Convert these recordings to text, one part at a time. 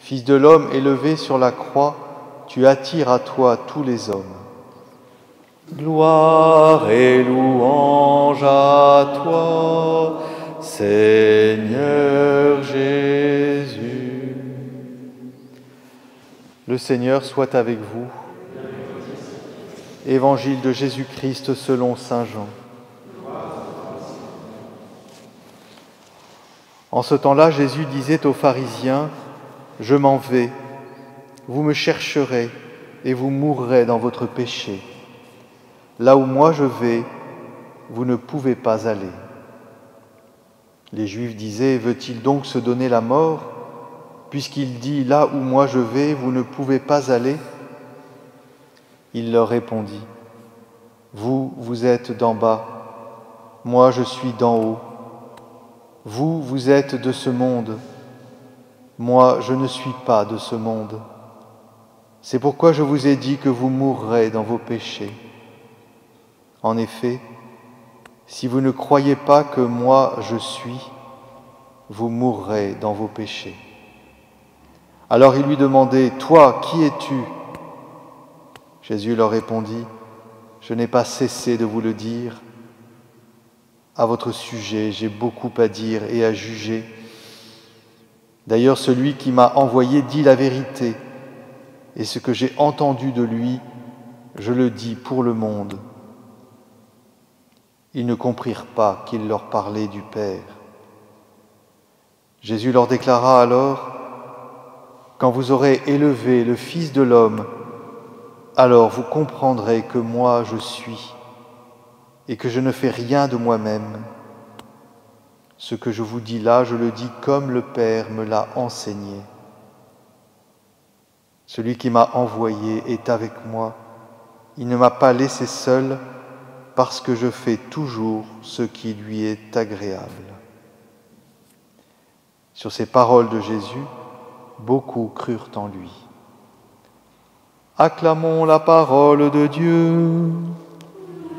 Fils de l'homme élevé sur la croix, tu attires à toi tous les hommes. Gloire et louange à toi, Seigneur Jésus. Le Seigneur soit avec vous. Évangile de Jésus-Christ selon saint Jean. En ce temps-là, Jésus disait aux pharisiens, « Je m'en vais, vous me chercherez et vous mourrez dans votre péché. Là où moi je vais, vous ne pouvez pas aller. » Les Juifs disaient, « Veut-il donc se donner la mort, puisqu'il dit, « Là où moi je vais, vous ne pouvez pas aller ?» Il leur répondit, « Vous, vous êtes d'en bas, moi je suis d'en haut. Vous, vous êtes de ce monde, moi je ne suis pas de ce monde. C'est pourquoi je vous ai dit que vous mourrez dans vos péchés. En effet, si vous ne croyez pas que moi je suis, vous mourrez dans vos péchés. » Alors ils lui demandaient, « Toi, qui es-tu » Jésus leur répondit, « Je n'ai pas cessé de vous le dire. À votre sujet, j'ai beaucoup à dire et à juger. D'ailleurs, celui qui m'a envoyé dit la vérité, et ce que j'ai entendu de lui, je le dis pour le monde. » Ils ne comprirent pas qu'il leur parlait du Père. Jésus leur déclara alors, « Quand vous aurez élevé le Fils de l'homme, alors vous comprendrez que moi je suis, et que je ne fais rien de moi-même. Ce que je vous dis là, je le dis comme le Père me l'a enseigné. Celui qui m'a envoyé est avec moi. Il ne m'a pas laissé seul, parce que je fais toujours ce qui lui est agréable. » Sur ces paroles de Jésus, beaucoup crurent en lui. Acclamons la parole de Dieu.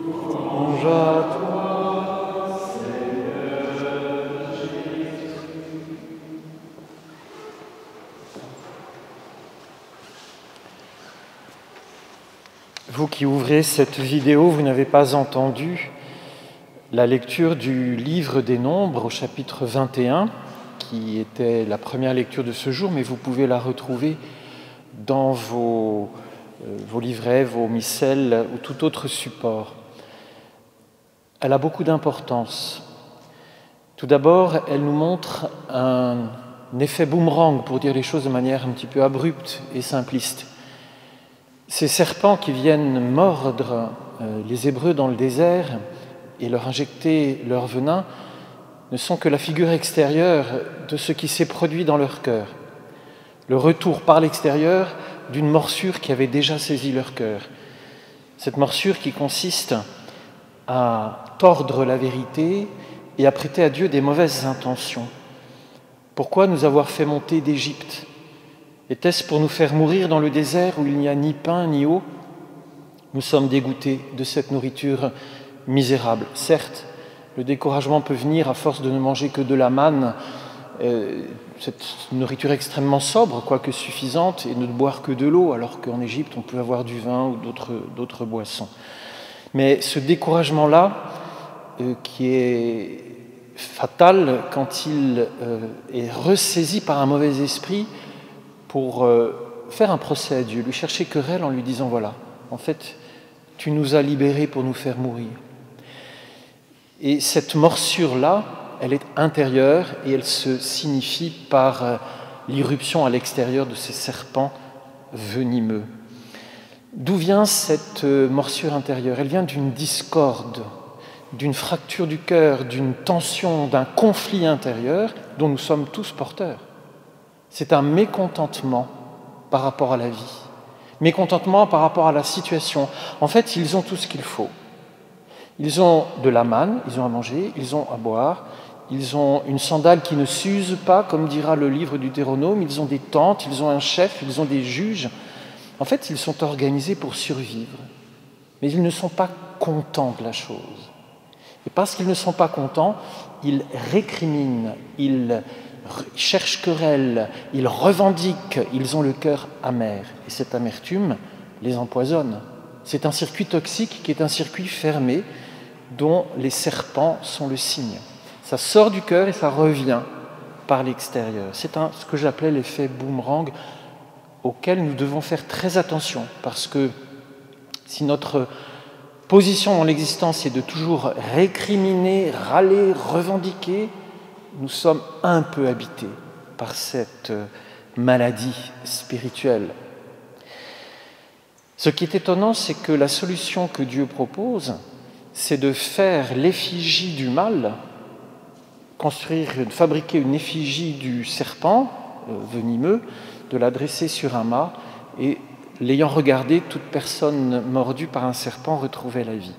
Louange à toi, Seigneur Jésus. Vous qui ouvrez cette vidéo, vous n'avez pas entendu la lecture du livre des Nombres au chapitre 21, qui était la première lecture de ce jour, mais vous pouvez la retrouver dans vos livrets, vos missels ou tout autre support. Elle a beaucoup d'importance. Tout d'abord, elle nous montre un effet boomerang, pour dire les choses de manière un petit peu abrupte et simpliste. Ces serpents qui viennent mordre les Hébreux dans le désert et leur injecter leur venin ne sont que la figure extérieure de ce qui s'est produit dans leur cœur. Le retour par l'extérieur d'une morsure qui avait déjà saisi leur cœur. Cette morsure qui consiste à tordre la vérité et à prêter à Dieu des mauvaises intentions. Pourquoi nous avoir fait monter d'Égypte ? Était-ce pour nous faire mourir dans le désert où il n'y a ni pain ni eau ? Nous sommes dégoûtés de cette nourriture misérable. Certes, le découragement peut venir à force de ne manger que de la manne, cette nourriture extrêmement sobre, quoique suffisante, et ne boire que de l'eau, alors qu'en Égypte, on peut avoir du vin ou d'autres boissons. Mais ce découragement-là, qui est fatal quand il est ressaisi par un mauvais esprit pour faire un procès à Dieu, lui chercher querelle en lui disant « Voilà, en fait, tu nous as libérés pour nous faire mourir. » Et cette morsure-là, elle est intérieure et elle se signifie par l'irruption à l'extérieur de ces serpents venimeux. D'où vient cette morsure intérieure ? Elle vient d'une discorde, d'une fracture du cœur, d'une tension, d'un conflit intérieur dont nous sommes tous porteurs. C'est un mécontentement par rapport à la vie, mécontentement par rapport à la situation. En fait, ils ont tout ce qu'il faut. Ils ont de la manne, ils ont à manger, ils ont à boire, ils ont une sandale qui ne s'use pas, comme dira le livre du Deutéronome, ils ont des tentes, ils ont un chef, ils ont des juges. En fait, ils sont organisés pour survivre, mais ils ne sont pas contents de la chose. Et parce qu'ils ne sont pas contents, ils récriminent, ils ils cherchent querelle, ils revendiquent, ils ont le cœur amer. Et cette amertume les empoisonne. C'est un circuit toxique qui est un circuit fermé dont les serpents sont le signe. Ça sort du cœur et ça revient par l'extérieur. C'est ce que j'appelais l'effet boomerang auquel nous devons faire très attention parce que si notre position dans l'existence est de toujours récriminer, râler, revendiquer, nous sommes un peu habités par cette maladie spirituelle. Ce qui est étonnant, c'est que la solution que Dieu propose, c'est de faire l'effigie du mal, fabriquer une effigie du serpent venimeux, de la dresser sur un mât et, l'ayant regardé, toute personne mordue par un serpent retrouvait la vie.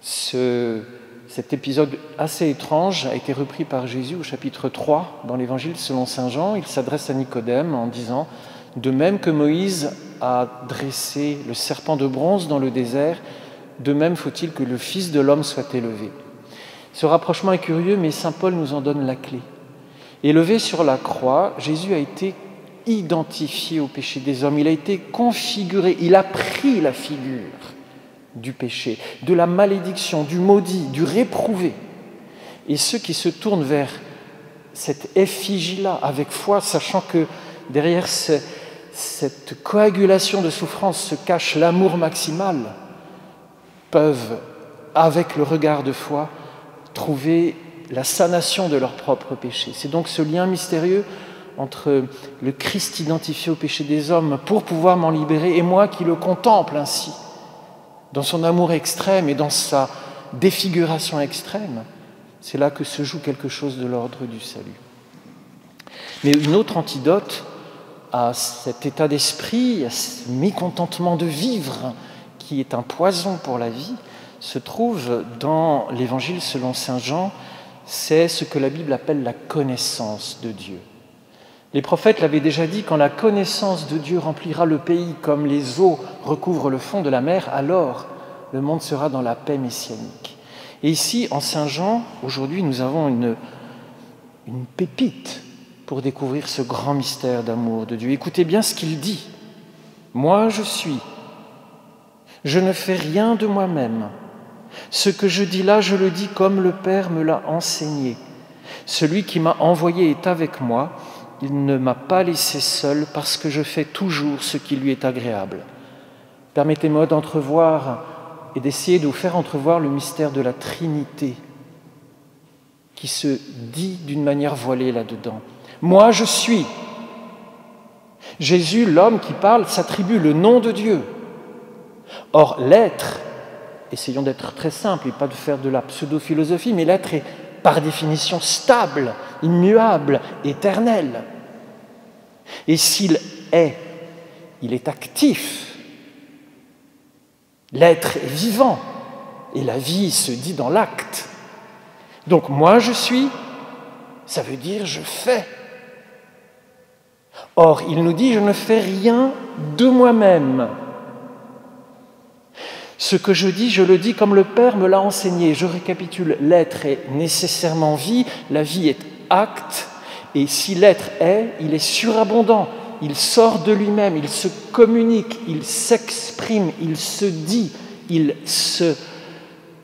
Cet épisode assez étrange a été repris par Jésus au chapitre 3 dans l'Évangile selon saint Jean. Il s'adresse à Nicodème en disant « De même que Moïse a dressé le serpent de bronze dans le désert, de même faut-il que le Fils de l'homme soit élevé. » Ce rapprochement est curieux, mais saint Paul nous en donne la clé. Élevé sur la croix, Jésus a été identifié au péché des hommes, il a été configuré, il a pris la figure du péché, de la malédiction, du maudit, du réprouvé. Et ceux qui se tournent vers cette effigie-là avec foi, sachant que derrière cette coagulation de souffrance se cache l'amour maximal, peuvent, avec le regard de foi, trouver la sanation de leur propre péché. C'est donc ce lien mystérieux entre le Christ identifié au péché des hommes pour pouvoir m'en libérer et moi qui le contemple ainsi, dans son amour extrême et dans sa défiguration extrême. C'est là que se joue quelque chose de l'ordre du salut. Mais une autre antidote à cet état d'esprit, à ce mécontentement de vivre qui est un poison pour la vie, se trouve dans l'Évangile selon saint Jean. C'est ce que la Bible appelle la connaissance de Dieu. Les prophètes l'avaient déjà dit, quand la connaissance de Dieu remplira le pays comme les eaux recouvrent le fond de la mer, alors le monde sera dans la paix messianique. Et ici, en saint Jean, aujourd'hui, nous avons une pépite pour découvrir ce grand mystère d'amour de Dieu. Écoutez bien ce qu'il dit. « Moi, je suis. Je ne fais rien de moi-même. Ce que je dis là, je le dis comme le Père me l'a enseigné. Celui qui m'a envoyé est avec moi. Il ne m'a pas laissé seul parce que je fais toujours ce qui lui est agréable. » Permettez-moi d'entrevoir et d'essayer de vous faire entrevoir le mystère de la Trinité qui se dit d'une manière voilée là-dedans. Moi, je suis. Jésus, l'homme qui parle, s'attribue le nom de Dieu. Or, l'être, essayons d'être très simples et pas de faire de la pseudo-philosophie, mais l'être est par définition stable, immuable, éternel. Et s'il est, il est actif. L'être est vivant et la vie se dit dans l'acte. Donc moi je suis, ça veut dire je fais. Or, il nous dit je ne fais rien de moi-même. Ce que je dis, je le dis comme le Père me l'a enseigné. Je récapitule, l'être est nécessairement vie, la vie est acte, et si l'être est, il est surabondant, il sort de lui-même, il se communique, il s'exprime, il se dit, il se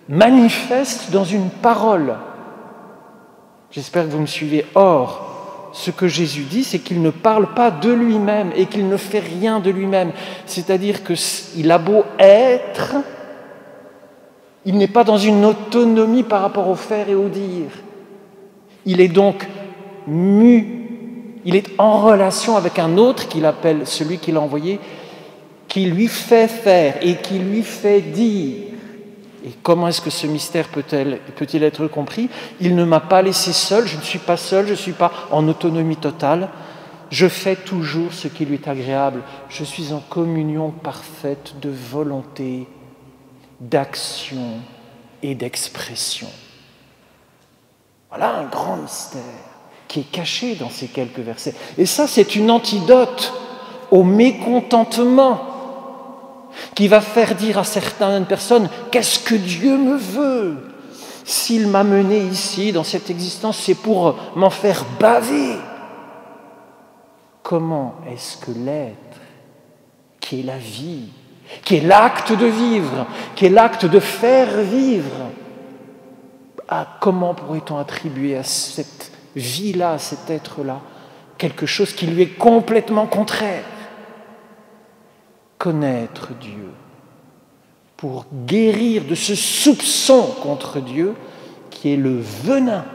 manifeste dans une parole. J'espère que vous me suivez. Or, ce que Jésus dit, c'est qu'il ne parle pas de lui-même et qu'il ne fait rien de lui-même. C'est-à-dire qu'il a beau être, il n'est pas dans une autonomie par rapport au faire et au dire. Il est donc mu, il est en relation avec un autre qu'il appelle celui qu'il a envoyé, qui lui fait faire et qui lui fait dire. Et comment est-ce que ce mystère peut-il être compris ? Il ne m'a pas laissé seul, je ne suis pas seul, je ne suis pas en autonomie totale. Je fais toujours ce qui lui est agréable. Je suis en communion parfaite de volonté, d'action et d'expression. Voilà un grand mystère qui est caché dans ces quelques versets. Et ça, c'est une antidote au mécontentement qui va faire dire à certaines personnes « Qu'est-ce que Dieu me veut ? S'il m'a mené ici, dans cette existence, c'est pour m'en faire baver. Comment est-ce que l'être, qui est la vie, qui est l'acte de vivre, qui est l'acte de faire vivre, comment pourrait-on attribuer à cette vie-là, à cet être-là, quelque chose qui lui est complètement contraire? Connaître Dieu, pour guérir de ce soupçon contre Dieu qui est le venin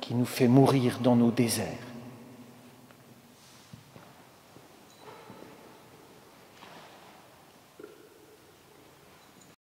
qui nous fait mourir dans nos déserts.